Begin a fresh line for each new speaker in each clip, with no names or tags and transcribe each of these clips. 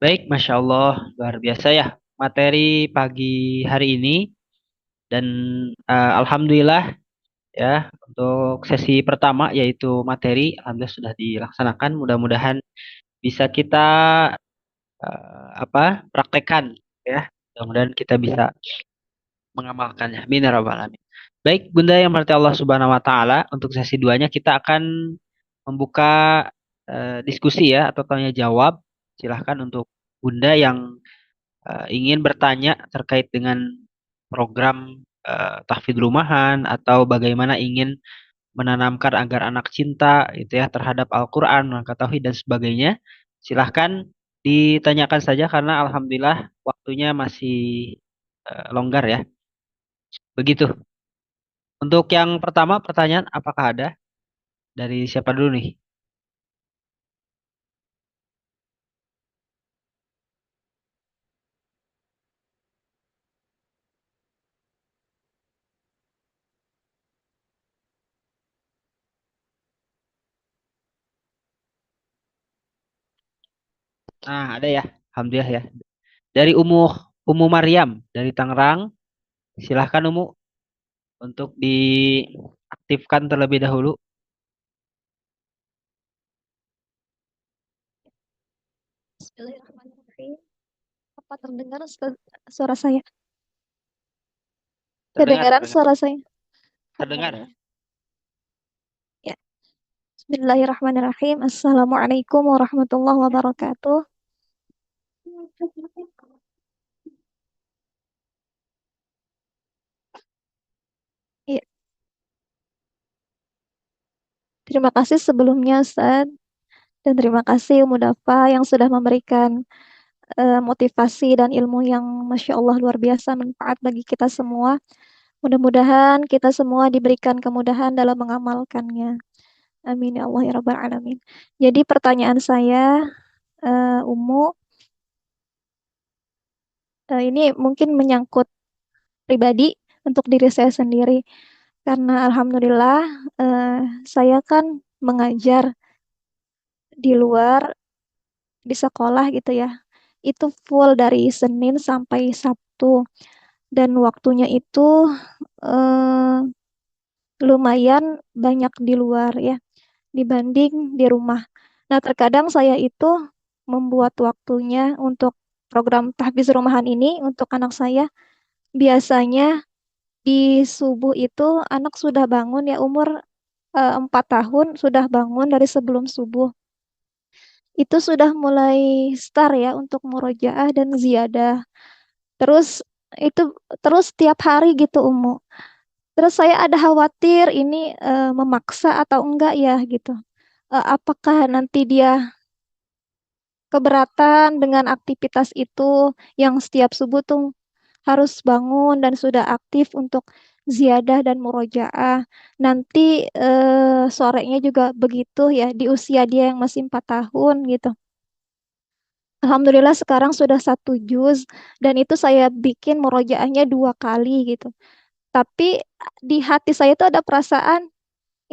Baik, Masya Allah, luar biasa ya materi pagi hari ini dan Alhamdulillah ya untuk sesi pertama yaitu materi Alhamdulillah sudah dilaksanakan. Mudah-mudahan bisa kita praktekkan ya. Mudah-mudahan kita bisa mengamalkannya. Amin ya rabbal alamin. Baik, Bunda yang berarti Allah Subhanahu wa taala, untuk sesi duanya kita akan membuka diskusi ya atau tanya jawab. Silahkan untuk Bunda yang ingin bertanya terkait dengan program tahfidz rumahan atau bagaimana ingin menanamkan agar anak cinta itu ya terhadap Al-Qur'an, maka tauhid dan sebagainya, silahkan ditanyakan saja karena alhamdulillah waktunya masih longgar ya. Begitu. Untuk yang pertama pertanyaan apakah ada dari siapa dulu nih? Nah, ada ya. Alhamdulillah ya. Dari Umu Umu Maryam dari Tangerang, silahkan Umu untuk diaktifkan terlebih dahulu.
Bismillahirrahmanirrahim. Apa terdengar suara saya?
Terdengar,
Kedengaran
terdengar.
suara saya?
Terdengar.
Alhamdulillah. Ya. Bismillahirrahmanirrahim. Assalamualaikum warahmatullahi wabarakatuh. Ya. Terima kasih sebelumnya, Ustaz. Dan terima kasih Mudafa yang sudah memberikan motivasi dan ilmu yang Masya Allah luar biasa manfaat bagi kita semua. Mudah-mudahan kita semua diberikan kemudahan dalam mengamalkannya. Amin ya Allah ya Rabbal Alamin. Jadi pertanyaan saya, Umu, ini mungkin menyangkut pribadi untuk diri saya sendiri. Karena Alhamdulillah eh, saya kan mengajar di luar, di sekolah gitu ya. Itu full dari Senin sampai Sabtu. Dan waktunya itu eh, lumayan banyak di luar ya, dibanding di rumah. Nah, terkadang saya itu membuat waktunya untuk program tahfiz rumahan ini untuk anak saya. Biasanya di subuh itu anak sudah bangun ya, umur 4 tahun sudah bangun dari sebelum subuh. Itu sudah mulai start ya untuk murojaah dan ziyadah. Terus itu terus tiap hari gitu Umu. Terus saya ada khawatir ini memaksa atau enggak ya gitu. Apakah nanti dia keberatan dengan aktivitas itu yang setiap subuh tuh harus bangun dan sudah aktif untuk ziyadah dan murojaah. Nanti sorenya juga begitu ya di usia dia yang masih 4 tahun gitu. Alhamdulillah sekarang sudah 1 juz dan itu saya bikin murojaahnya 2 kali gitu. Tapi di hati saya tuh ada perasaan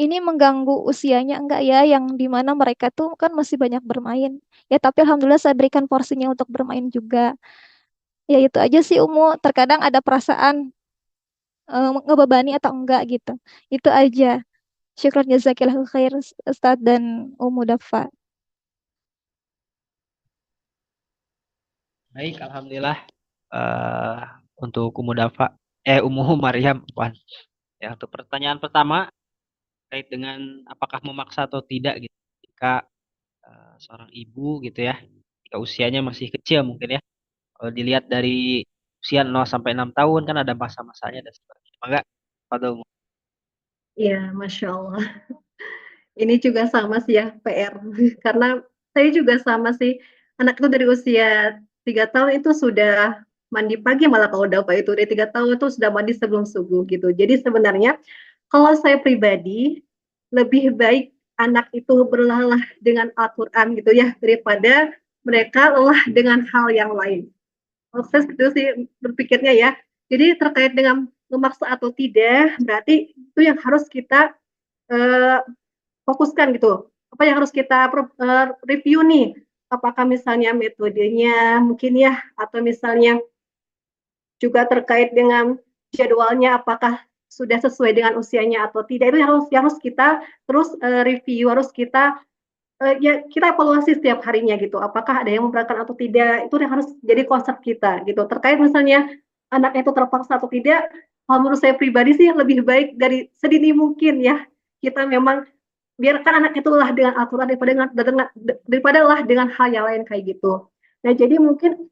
ini mengganggu usianya enggak ya yang dimana mereka tuh kan masih banyak bermain. Ya tapi Alhamdulillah saya berikan porsinya untuk bermain juga. Ya itu aja sih Umu. Terkadang ada perasaan ngebebani atau enggak gitu. Itu aja. Syukran jazakillahu khair Ustaz dan Umu Dafa.
Baik, alhamdulillah eh untuk Umu Dafa Umu Maryam Wan. Ya, untuk pertanyaan pertama terkait dengan apakah memaksa atau tidak gitu. Jika seorang ibu gitu ya, jika usianya masih kecil mungkin ya. Kalau dilihat dari usia 0 sampai 6 tahun kan ada masa-masanya dan sebagainya. Maka pada umum.
Iya, Masya Allah. Ini juga sama sih ya PR. Karena saya juga sama sih. Anak itu dari usia 3 tahun itu sudah mandi pagi, malah kalau udah Pak itu dari 3 tahun itu sudah mandi sebelum subuh gitu. Jadi sebenarnya kalau saya pribadi lebih baik anak itu berlelah dengan Al-Quran gitu ya daripada mereka lelah dengan hal yang lain. Kalau saya gitu sih berpikirnya ya. Jadi terkait dengan memaksa atau tidak, berarti itu yang harus kita eh, fokuskan gitu. Apa yang harus kita review nih? apakah misalnya metodenya mungkin ya, atau misalnya juga terkait dengan jadwalnya apakah sudah sesuai dengan usianya atau tidak, itu yang harus kita terus review, harus kita ya kita evaluasi setiap harinya gitu, apakah ada yang memberatkan atau tidak, itu yang harus jadi konsep kita gitu. Terkait misalnya anak itu terpaksa atau tidak, kalau menurut saya pribadi sih lebih baik dari sedini mungkin ya, kita memang biarkan anak itu lelah dengan aturan daripada lelah dengan hal yang lain kayak gitu. Nah, jadi mungkin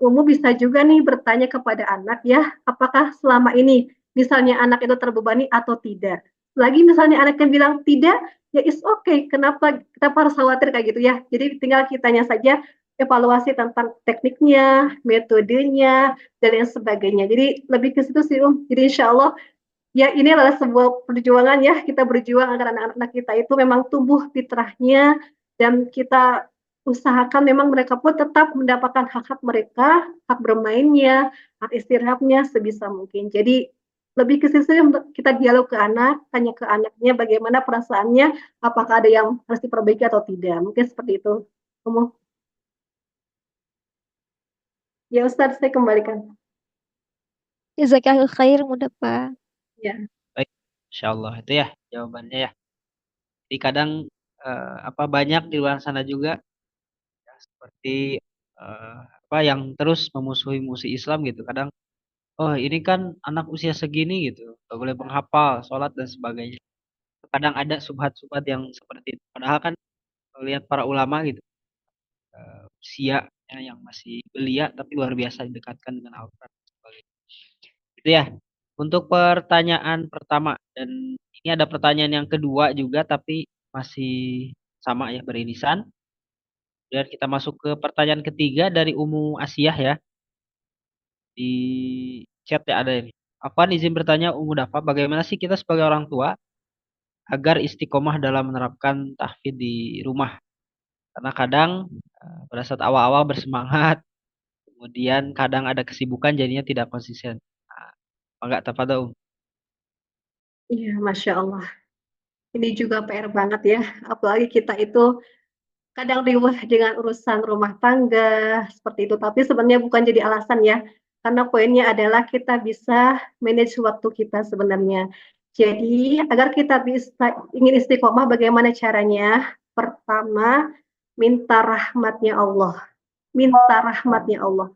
Umu bisa juga nih bertanya kepada anak ya, apakah selama ini misalnya anak itu terbebani atau tidak. Lagi misalnya anaknya bilang tidak, ya is okay. Kenapa harus khawatir kayak gitu ya? Jadi tinggal kitanya saja evaluasi tentang tekniknya, metodenya, dan lain sebagainya. Jadi lebih ke situ sih, Jadi insya Allah ya ini adalah sebuah perjuangan ya, kita berjuang agar anak-anak kita itu memang tumbuh fitrahnya dan kita usahakan memang mereka pun tetap mendapatkan hak-hak mereka, hak bermainnya, hak istirahatnya sebisa mungkin. Jadi lebih ke sisi kita dialog ke anak, tanya ke anaknya bagaimana perasaannya, apakah ada yang harus diperbaiki atau tidak. Mungkin seperti itu. Ya Ustadz, saya kembalikan.
Jazakallahu khair mudah Pak.
Ya.
Baik, Insya Allah itu ya jawabannya ya. Jadi kadang apa banyak di luar sana juga ya, seperti apa yang terus memusuhi musuh Islam gitu. Kadang oh ini kan anak usia segini gitu, gak boleh menghafal, sholat dan sebagainya. Kadang ada subhat-subhat yang seperti itu. Padahal kan lihat para ulama gitu, usia ya, yang masih belia tapi luar biasa didekatkan dengan Al-Quran dan sebagainya. Itu ya. Untuk pertanyaan pertama dan ini ada pertanyaan yang kedua juga tapi masih sama ya beririsan. Dan kita masuk ke pertanyaan ketiga dari Umu Asiyah ya. Di chat ya ada ini. Afwan izin bertanya Umu Dafa, bagaimana sih kita sebagai orang tua agar istiqomah dalam menerapkan tahfidz di rumah? Karena kadang pada saat awal-awal bersemangat, kemudian kadang ada kesibukan jadinya tidak konsisten. Nah, enggak tepat dong.
Iya, Masya Allah. Ini juga PR banget ya, apalagi kita itu kadang riweh dengan urusan rumah tangga seperti itu, tapi sebenarnya bukan jadi alasan ya, karena poinnya adalah kita bisa manage waktu kita sebenarnya. Jadi agar kita bisa ingin istiqomah bagaimana caranya? Pertama, minta rahmatnya Allah. Minta rahmatnya Allah.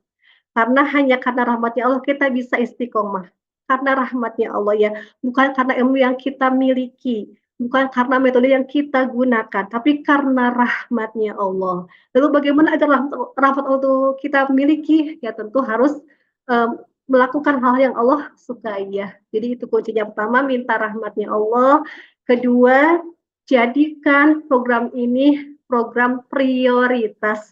Karena rahmatnya Allah kita bisa istiqomah. Karena rahmatnya Allah ya, bukan karena ilmu yang kita miliki, bukan karena metode yang kita gunakan, tapi karena rahmatnya Allah. Lalu bagaimana agar rahmat Allah itu kita miliki? Ya tentu harus melakukan hal yang Allah sukai ya. Jadi itu kuncinya pertama, minta rahmatnya Allah. Kedua, jadikan program ini program prioritas.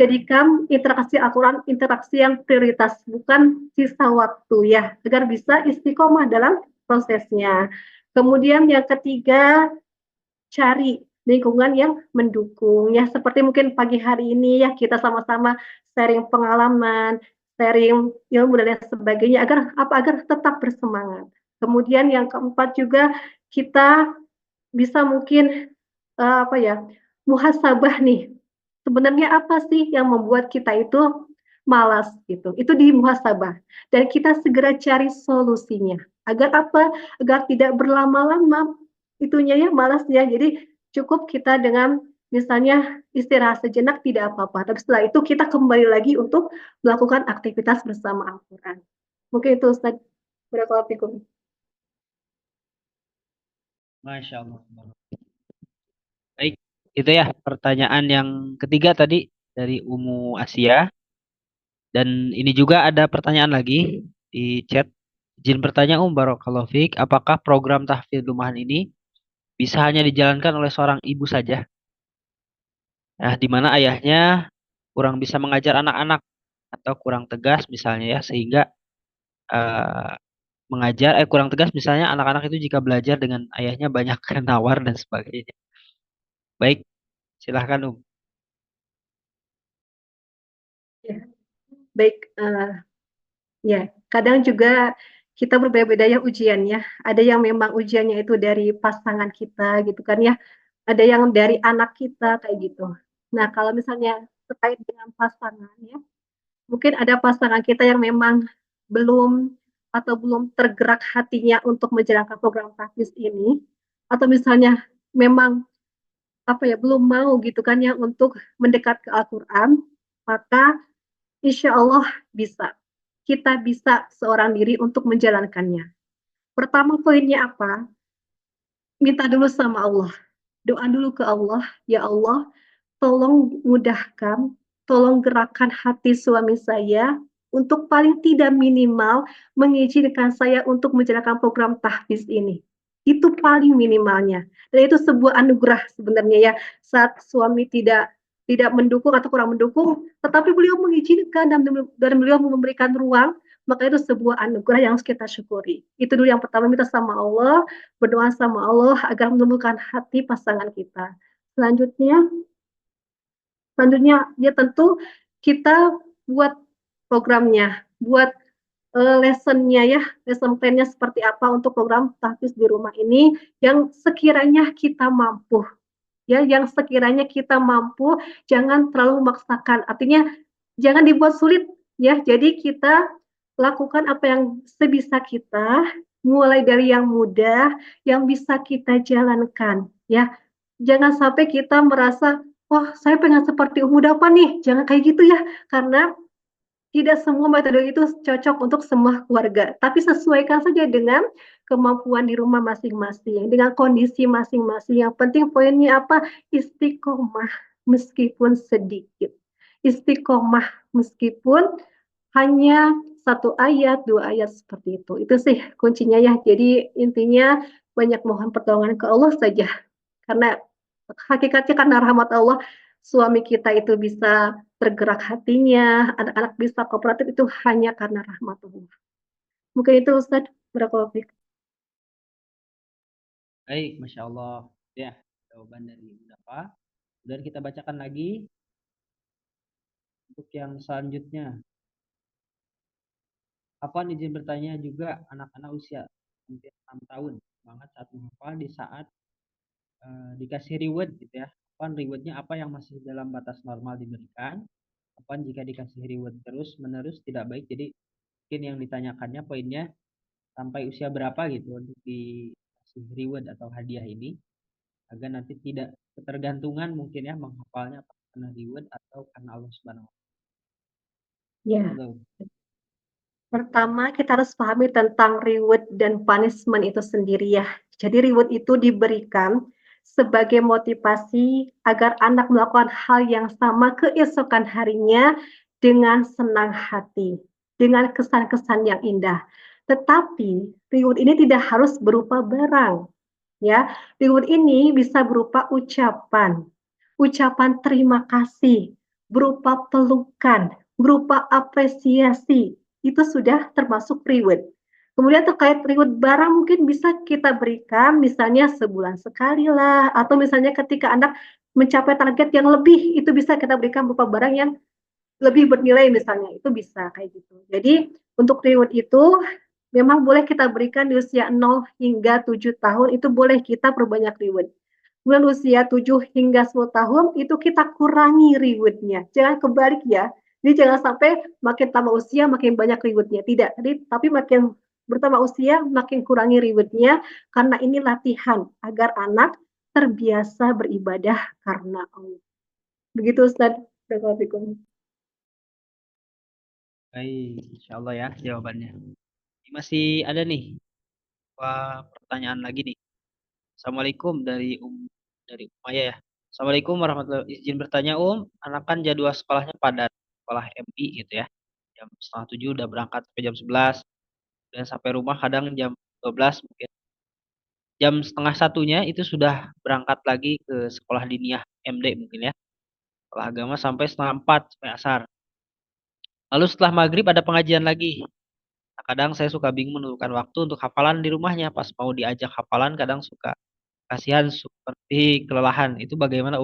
Jadikan interaksi Al-Quran interaksi yang prioritas, bukan sisa waktu ya, agar bisa istiqomah dalam prosesnya. Kemudian yang ketiga, cari lingkungan yang mendukung ya, seperti mungkin pagi hari ini ya kita sama-sama sharing pengalaman, sharing ilmu dan lain sebagainya agar tetap bersemangat. Kemudian yang keempat juga kita bisa mungkin apa ya, muhasabah nih. Sebenarnya apa sih yang membuat kita itu malas gitu. Itu di muhasabah dan kita segera cari solusinya. Agar apa? Agar tidak berlama-lama itunya ya malasnya. Jadi cukup kita dengan misalnya istirahat sejenak tidak apa-apa. Tapi setelah itu kita kembali lagi untuk melakukan aktivitas bersama Al-Quran. Mungkin itu Ustaz. Barakallahu.
Masya Allah. Baik, itu ya pertanyaan yang ketiga tadi dari Umu Asia. Dan ini juga ada pertanyaan lagi di chat. Izin bertanya Barakallahu Fik, apakah program tahfidz rumahan ini bisa hanya dijalankan oleh seorang ibu saja? Nah, di mana ayahnya kurang bisa mengajar anak-anak atau kurang tegas misalnya ya, sehingga eh, kurang tegas misalnya anak-anak itu jika belajar dengan ayahnya banyak nawar dan sebagainya. Baik, silahkan
Ya, baik. Ya, kadang juga kita berbeda-beda ya ujiannya. Ada yang memang ujiannya itu dari pasangan kita gitu kan ya. Ada yang dari anak kita kayak gitu. Nah, kalau misalnya terkait dengan pasangan ya, mungkin ada pasangan kita yang memang belum atau belum tergerak hatinya untuk menjalankan program tahfiz ini, atau misalnya memang apa ya belum mau gitu kan ya untuk mendekat ke Al-Quran, maka insya Allah bisa. Kita bisa seorang diri untuk menjalankannya. Pertama poinnya apa? Minta dulu sama Allah. Doa dulu ke Allah. Ya Allah, tolong mudahkan, tolong gerakkan hati suami saya untuk paling tidak minimal mengizinkan saya untuk menjalankan program tahfiz ini. Itu paling minimalnya. Dan itu sebuah anugerah sebenarnya ya. Saat suami tidak mendukung atau kurang mendukung, tetapi beliau mengizinkan dan beliau memberikan ruang, maka itu sebuah anugerah yang harus kita syukuri. Itu dulu yang pertama, minta sama Allah, berdoa sama Allah agar menumbuhkan hati pasangan kita. Selanjutnya, ya tentu kita buat programnya, buat lessonnya ya, lesson plan-nya seperti apa untuk program tahfiz di rumah ini yang sekiranya kita mampu, ya, yang sekiranya kita mampu, jangan terlalu memaksakan. Artinya jangan dibuat sulit ya. Jadi kita lakukan apa yang sebisa kita, mulai dari yang mudah, yang bisa kita jalankan ya. Jangan sampai kita merasa, wah saya pengen seperti Ummu Dafa nih, jangan kayak gitu ya, karena tidak semua metode itu cocok untuk semua keluarga, tapi sesuaikan saja dengan kemampuan di rumah masing-masing, dengan kondisi masing-masing. Yang penting poinnya apa? Istiqomah meskipun sedikit. Istiqomah meskipun hanya satu ayat, dua ayat seperti itu. Itu sih kuncinya ya. Jadi intinya banyak mohon pertolongan ke Allah saja. Karena hakikatnya karena rahmat Allah, suami kita itu bisa tergerak hatinya, anak-anak bisa kooperatif itu hanya karena rahmat Allah. Mungkin itu Ustaz, barakallahu fiik.
Baik, Masya Allah. Ya, jawaban dari Mudafa. Dan kita bacakan lagi untuk yang selanjutnya. Afwan izin bertanya juga anak-anak usia hampir 6 tahun semangat saat menghafal di saat dikasih reward gitu ya. Afwan rewardnya apa yang masih dalam batas normal diberikan. Afwan jika dikasih reward terus menerus tidak baik. Jadi mungkin yang ditanyakannya poinnya sampai usia berapa gitu untuk dikasih reward atau hadiah ini agar nanti tidak ketergantungan mungkin ya menghafalnya apakah karena reward atau karena Allah Subhanahu wa
Ya,
taala.
pertama kita harus pahami tentang reward dan punishment itu sendiri ya. Jadi reward itu diberikan sebagai motivasi agar anak melakukan hal yang sama keesokan harinya dengan senang hati, dengan kesan-kesan yang indah. Tetapi reward ini tidak harus berupa barang, ya. Reward ini bisa berupa ucapan, ucapan terima kasih, berupa pelukan, berupa apresiasi. Itu sudah termasuk reward. Kemudian terkait reward barang mungkin bisa kita berikan misalnya sebulan sekali lah, atau misalnya ketika anak mencapai target yang lebih, itu bisa kita berikan berupa barang yang lebih bernilai misalnya, itu bisa kayak gitu. Jadi untuk reward itu memang boleh kita berikan di usia 0 hingga 7 tahun, itu boleh kita perbanyak reward. Kemudian usia 7 hingga 10 tahun itu kita kurangi rewardnya. Jangan kebalik ya. Jadi jangan sampai makin tambah usia makin banyak rewardnya. Tidak. Jadi, tapi makin bertambah usia makin kurangi rewardnya karena ini latihan agar anak terbiasa beribadah karena Allah. Begitu Ustaz. Assalamualaikum.
Baik, insya Allah ya jawabannya. Ini masih ada nih pertanyaan lagi nih. Assalamualaikum dari Umaya ya. Assalamualaikum warahmatullahi wabarakatuh. Izin bertanya anak kan jadwal sekolahnya padat, sekolah MI gitu ya. Jam setengah 7 udah berangkat sampai jam 11 dan sampai rumah kadang jam 12 mungkin. Jam setengah satunya itu sudah berangkat lagi ke sekolah diniyah MD mungkin ya. Sekolah agama sampai setengah 4 sampai asar. Lalu setelah maghrib ada pengajian lagi. Nah, kadang saya suka bingung menentukan waktu untuk hafalan di rumahnya. Pas mau diajak hafalan kadang suka kasihan seperti kelelahan. Itu bagaimana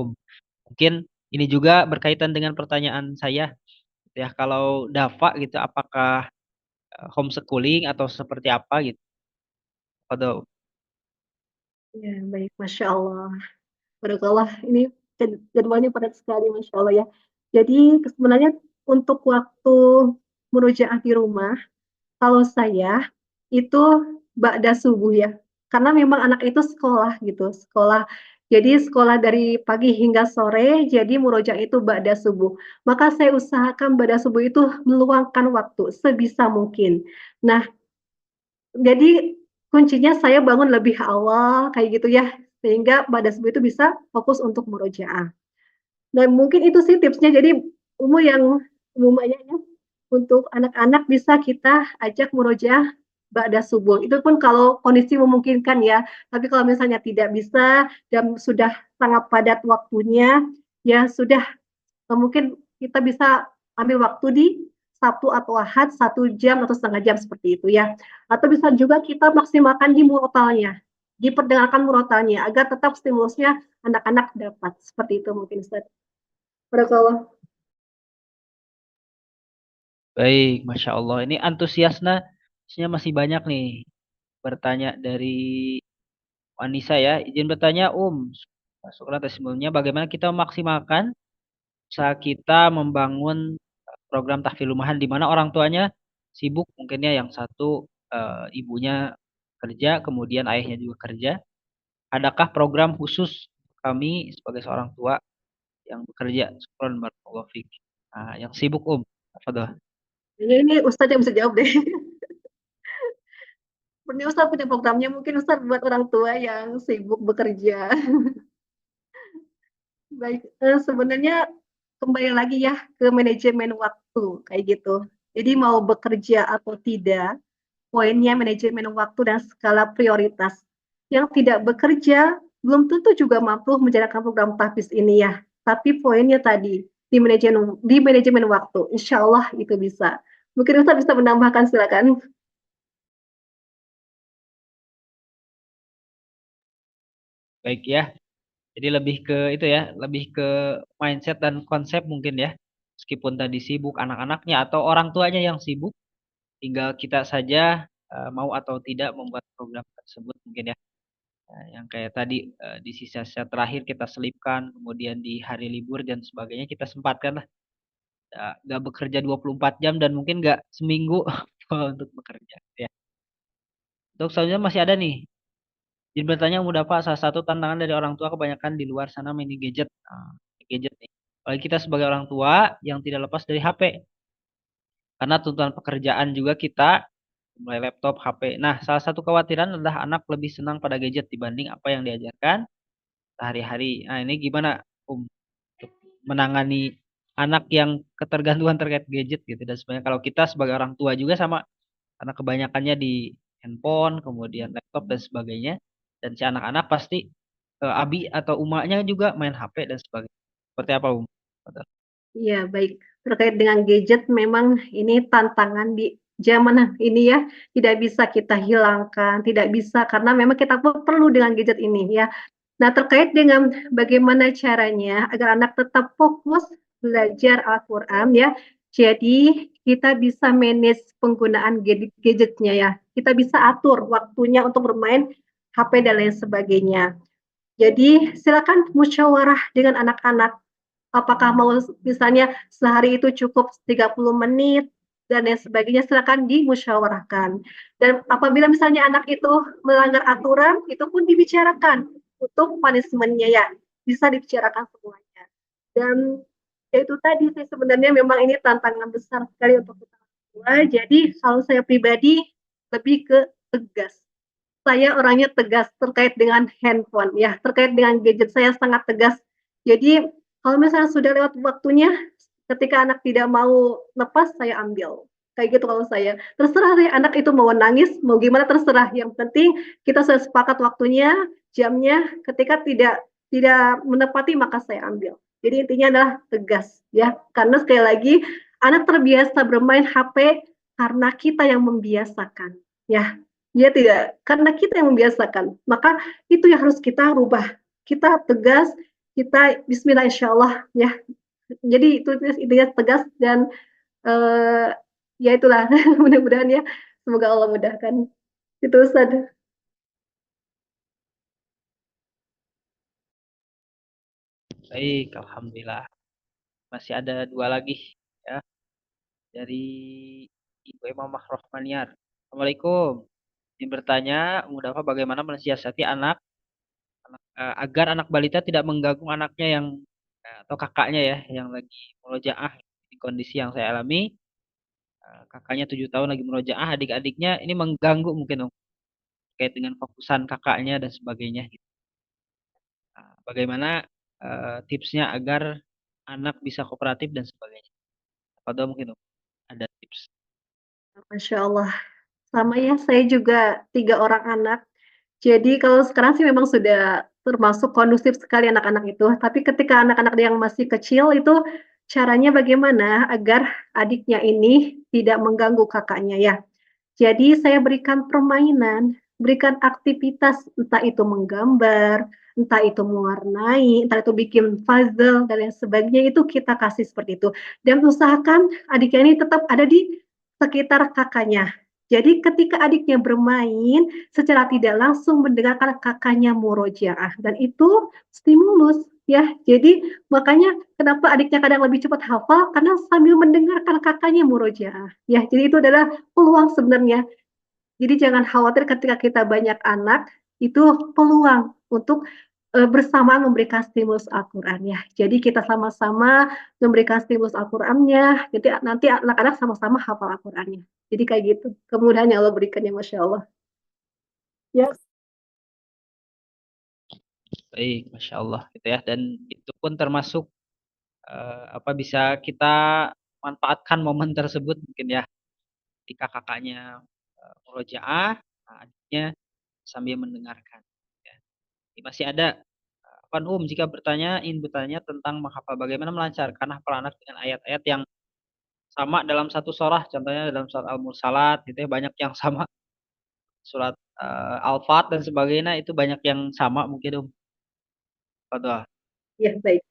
Mungkin ini juga berkaitan dengan pertanyaan saya. Ya, kalau Dafa gitu apakah homeschooling atau seperti apa gitu? Atau
Ya, baik. Masya Allah. Barakallah. Ini jadwalnya padat sekali, Masya Allah ya. Jadi sebenarnya untuk waktu murojaah di rumah, kalau saya itu ba'da subuh ya. Karena memang anak itu sekolah gitu, sekolah. Jadi sekolah dari pagi hingga sore, jadi murojaah itu ba'da subuh. Maka saya usahakan ba'da subuh itu meluangkan waktu sebisa mungkin. Nah, jadi kuncinya saya bangun lebih awal kayak gitu ya, sehingga ba'da subuh itu bisa fokus untuk murojaah. Dan mungkin itu sih tipsnya, jadi umur yang umumnya ya, untuk anak-anak bisa kita ajak murojaah ba'da subuh. Itu pun kalau kondisi memungkinkan ya. Tapi kalau misalnya tidak bisa dan sudah sangat padat waktunya, ya sudah mungkin kita bisa ambil waktu di Sabtu atau Ahad 1 jam atau setengah jam seperti itu ya. Atau bisa juga kita maksimalkan di murotalnya, diperdengarkan murotalnya agar tetap stimulusnya anak-anak dapat. Seperti itu mungkin Ustaz. Barakallah.
Baik, Masya Allah. Ini antusiasnya masih banyak nih bertanya dari Anissa ya. Izin bertanya, Syukran atas sebelumnya. Bagaimana kita memaksimalkan usaha kita membangun program tahfidz rumahan di mana orang tuanya sibuk mungkin ya, yang satu ibunya kerja, kemudian ayahnya juga kerja. Adakah program khusus kami sebagai seorang tua yang bekerja? Syukran barakallahu fiik. Nah, yang sibuk Tafadhol.
Ini Ustadz yang bisa jawab deh. Ini Ustadz punya programnya, mungkin Ustadz buat orang tua yang sibuk bekerja. Baik, sebenarnya kembali lagi ya ke manajemen waktu kayak gitu. Jadi mau bekerja atau tidak, poinnya manajemen waktu dan skala prioritas. Yang tidak bekerja belum tentu juga mampu menjalankan program tahfiz ini ya. Tapi poinnya tadi di manajemen waktu, insya Allah itu bisa. Mungkin Ustadz bisa menambahkan, silakan.
Baik ya. Jadi lebih ke itu ya, lebih ke mindset dan konsep mungkin ya. Meskipun tadi sibuk anak-anaknya atau orang tuanya yang sibuk, tinggal kita saja mau atau tidak membuat program tersebut mungkin ya. Yang kayak tadi di sisa-sisa terakhir kita selipkan, kemudian di hari libur dan sebagainya kita sempatkan lah. Nggak bekerja 24 jam dan mungkin nggak seminggu untuk bekerja ya. Untuk selanjutnya masih ada nih. Jadi bertanya mudah Pak, salah satu tantangan dari orang tua kebanyakan di luar sana main di gadget. Gadget nih. Apalagi kita sebagai orang tua yang tidak lepas dari HP. Karena tuntutan pekerjaan juga kita mulai laptop, HP. Nah, salah satu kekhawatiran adalah anak lebih senang pada gadget dibanding apa yang diajarkan sehari-hari. Nah, ini gimana untuk menangani anak yang ketergantungan terkait gadget gitu dan sebenarnya kalau kita sebagai orang tua juga sama karena kebanyakannya di handphone, kemudian laptop dan sebagainya. Dan si anak-anak pasti abi atau umaknya juga main HP dan sebagainya. Seperti apa, Betul.
Iya, baik. Terkait dengan gadget, memang ini tantangan di zaman ini ya, tidak bisa kita hilangkan, tidak bisa karena memang kita perlu dengan gadget ini ya. Nah, terkait dengan bagaimana caranya agar anak tetap fokus belajar Al-Quran ya, jadi kita bisa manage penggunaan gadgetnya ya. Kita bisa atur waktunya untuk bermain HP dan lain sebagainya. Jadi silakan musyawarah dengan anak-anak. Apakah mau misalnya sehari itu cukup 30 menit dan lain sebagainya, silakan dimusyawarahkan. Dan apabila misalnya anak itu melanggar aturan, itu pun dibicarakan untuk punishment-nya ya, bisa dibicarakan semuanya. Dan ya itu tadi sih sebenarnya memang ini tantangan besar sekali untuk kita semua. Jadi kalau saya pribadi lebih ke tegas. Saya orangnya tegas terkait dengan handphone ya, terkait dengan gadget saya sangat tegas. Jadi kalau misalnya sudah lewat waktunya, ketika anak tidak mau lepas, saya ambil. Kayak gitu kalau saya. Terserah deh anak itu mau nangis, mau gimana terserah. Yang penting kita sudah sepakat waktunya, jamnya. Ketika tidak menepati maka saya ambil. Jadi intinya adalah tegas ya. Karena sekali lagi anak terbiasa bermain HP karena kita yang membiasakan. Ya, dia tidak, karena kita yang membiasakan. Maka itu yang harus kita rubah. Kita tegas, kita Bismillah insya Allah ya. Jadi itu intinya tegas dan uh, ya itulah mudah-mudahan ya. Semoga Allah mudahkan. Itu Ustaz.
Baik, alhamdulillah. Masih ada dua lagi ya dari Ibu Imamah Rohmaniar. Assalamualaikum. Ini bertanya, Umudah apa bagaimana mensiasati agar anak balita tidak mengganggu anaknya yang atau kakaknya ya yang lagi murojaah di kondisi yang saya alami. Kakaknya 7 tahun lagi murojaah, adik-adiknya ini mengganggu mungkin Om, terkait dengan fokusan kakaknya dan sebagainya gitu. Bagaimana tipsnya agar anak bisa kooperatif dan sebagainya. Apa mungkin Om, ada tips?
Masya Allah. Sama ya, saya juga 3 orang anak. Jadi kalau sekarang sih memang sudah termasuk kondusif sekali anak-anak itu, tapi ketika anak-anak yang masih kecil itu caranya bagaimana agar adiknya ini tidak mengganggu kakaknya ya. Jadi saya berikan permainan, berikan aktivitas, entah itu menggambar, entah itu mewarnai, entah itu bikin puzzle dan lain sebagainya, itu kita kasih seperti itu. Dan usahakan adiknya ini tetap ada di sekitar kakaknya. Jadi ketika adiknya bermain, secara tidak langsung mendengarkan kakaknya murojaah dan itu stimulus ya. Jadi makanya kenapa adiknya kadang lebih cepat hafal karena sambil mendengarkan kakaknya murojaah. Ya, jadi itu adalah peluang sebenarnya. Jadi jangan khawatir ketika kita banyak anak, itu peluang untuk bersamaan memberikan stimulus Al-Quran ya. Jadi kita sama-sama memberikan stimulus Al-Qurannya, jadi nanti anak-anak sama-sama hafal Al-Qurannya. Jadi kayak gitu, kemudahan yang Allah berikan ya Masya Allah. Ya,
Baik, masya Allah gitu ya. Dan itu pun termasuk apa bisa kita manfaatkan momen tersebut mungkin ya ketika kakaknya murojaah, adiknya sambil mendengarkan. Ya. Ini masih ada Afan jika ingin bertanya tentang menghafal bagaimana melancarkan hafalan anak dengan ayat-ayat yang sama dalam satu surah, contohnya dalam surat Al-Mursalat gitu ya, banyak yang sama, surat Al-Fat dan sebagainya itu banyak yang sama mungkin Fadwa.
ya baik.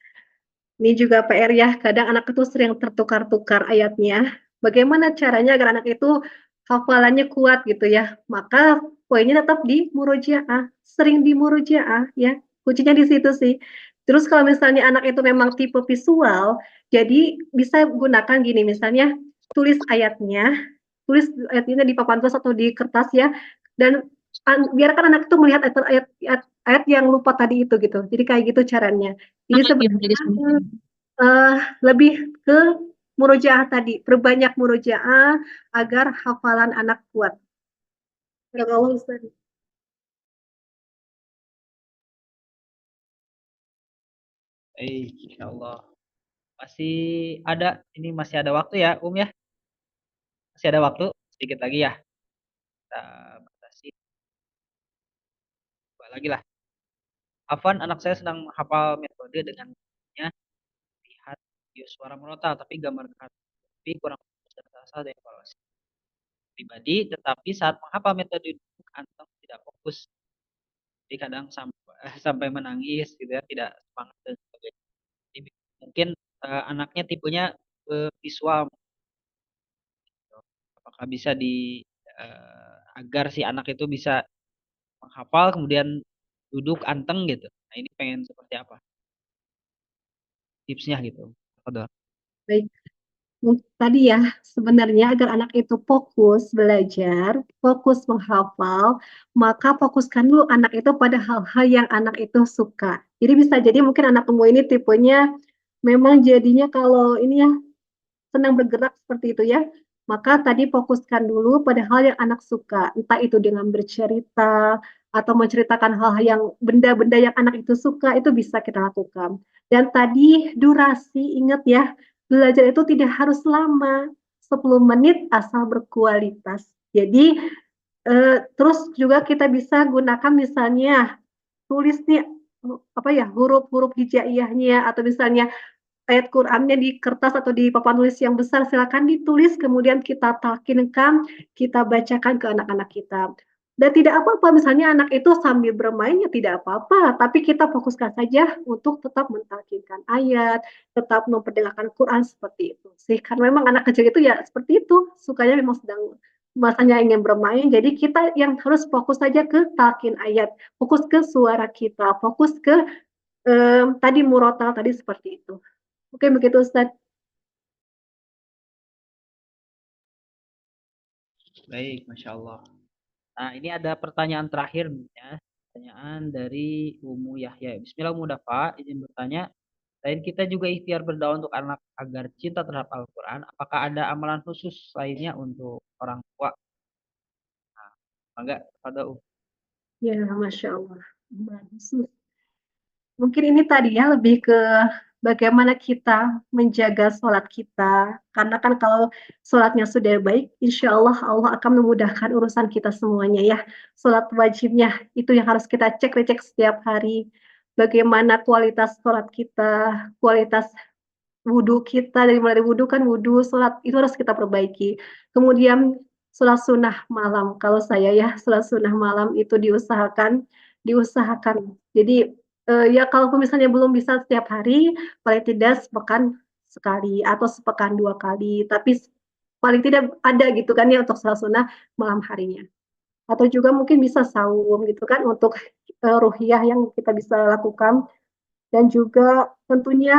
Ini juga PR ya, kadang anak itu sering tertukar-tukar ayatnya. Bagaimana caranya agar anak itu hafalannya kuat gitu ya? Maka poinnya tetap di murojaah, sering di murojaah ya. Kuncinya di situ sih. Terus kalau misalnya anak itu memang tipe visual, jadi bisa gunakan gini misalnya tulis tulis ayatnya di papan tulis atau di kertas ya, dan biarkan anak itu melihat ayat yang lupa tadi itu gitu. Jadi kayak gitu caranya. Jadi sebenarnya lebih ke murojaah tadi, perbanyak murojaah agar hafalan anak kuat. Allah Ustaz.
Insya Allah. Masih ada, ini masih ada waktu ya, ya. Masih ada waktu, sedikit lagi ya. Kita batasi dua lagi lah. Afan, anak saya sedang menghafal metode dengan lihat video suara meronta, tapi gambar tapi kurang fokus dan terasa ada evaluasi pribadi, tetapi saat menghafal metode duduk anteng tidak fokus. Jadi kadang sampai menangis gitu ya, tidak semangat dan sebagainya. Jadi mungkin anaknya tipenya visual. Apakah bisa agar si anak itu bisa menghafal kemudian duduk anteng gitu. Nah, ini pengen seperti apa? Tipsnya gitu. Apa doang?
Baik. Tadi ya, sebenarnya agar anak itu fokus belajar, fokus menghafal, maka fokuskan dulu anak itu pada hal-hal yang anak itu suka. Jadi bisa jadi mungkin anak kamu ini tipenya memang jadinya kalau ini ya senang bergerak seperti itu ya, maka tadi fokuskan dulu pada hal yang anak suka, entah itu dengan bercerita atau menceritakan hal-hal yang benda-benda yang anak itu suka, itu bisa kita lakukan. Dan tadi durasi, ingat ya, belajar itu tidak harus lama, 10 menit asal berkualitas. Jadi terus juga kita bisa gunakan misalnya tulis nih apa ya huruf-huruf hijaiyahnya atau misalnya ayat Qur'annya di kertas atau di papan tulis yang besar, silakan ditulis, kemudian kita talqinkan, kita bacakan ke anak-anak kita. Dan tidak apa-apa, misalnya anak itu sambil bermain ya tidak apa-apa, tapi kita fokuskan saja untuk tetap mentalkinkan ayat, tetap memperdengarkan Quran seperti itu sih. Karena memang anak kecil itu ya seperti itu, sukanya memang sedang masanya ingin bermain, jadi kita yang harus fokus saja ke talkin ayat, fokus ke suara kita, fokus ke tadi murotal tadi seperti itu. Mungkin begitu Ustaz.
Baik, Masya Allah. Nah, ini ada pertanyaan terakhir nih ya. Pertanyaan dari Umu Yahya. Bismillah Umu Dafa, izin bertanya. Selain kita juga ikhtiar berdoa untuk anak agar cinta terhadap Al-Quran, apakah ada amalan khusus lainnya untuk orang tua? Nah, enggak, pada
Ya, Masya Allah. Bagus. Mungkin ini tadi ya lebih ke bagaimana kita menjaga sholat kita. Karena kan kalau sholatnya sudah baik, insya Allah Allah akan memudahkan urusan kita semuanya ya. Sholat wajibnya itu yang harus kita cek recek setiap hari. Bagaimana kualitas sholat kita, kualitas wudhu kita, dari mulai wudhu kan wudhu, sholat itu harus kita perbaiki. Kemudian sholat sunnah malam, kalau saya ya sholat sunnah malam itu diusahakan. Jadi ya kalaupun misalnya belum bisa setiap hari, paling tidak sepekan sekali atau sepekan 2 kali, tapi paling tidak ada gitu kan ya untuk sholat sunnah malam harinya. Atau juga mungkin bisa saum gitu kan untuk ruhiyah yang kita bisa lakukan, dan juga tentunya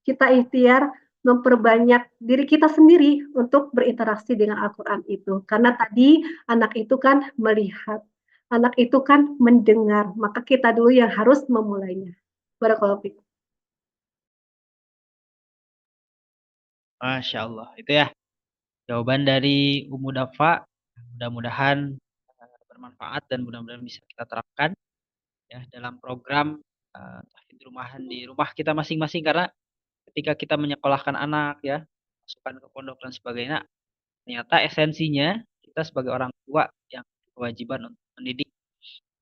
kita ikhtiar memperbanyak diri kita sendiri untuk berinteraksi dengan Al-Quran itu. Karena tadi anak itu kan melihat, anak itu kan mendengar, maka kita dulu yang harus memulainya. Barakallahu fiik.
Masya Allah. Itu ya jawaban dari Umu Dafa. Mudah-mudahan bermanfaat dan mudah-mudahan bisa kita terapkan ya dalam program tahfidz rumahan di rumah kita masing-masing, karena ketika kita menyekolahkan anak ya, masukkan ke pondok dan sebagainya, ternyata esensinya kita sebagai orang tua yang kewajiban untuk mendidik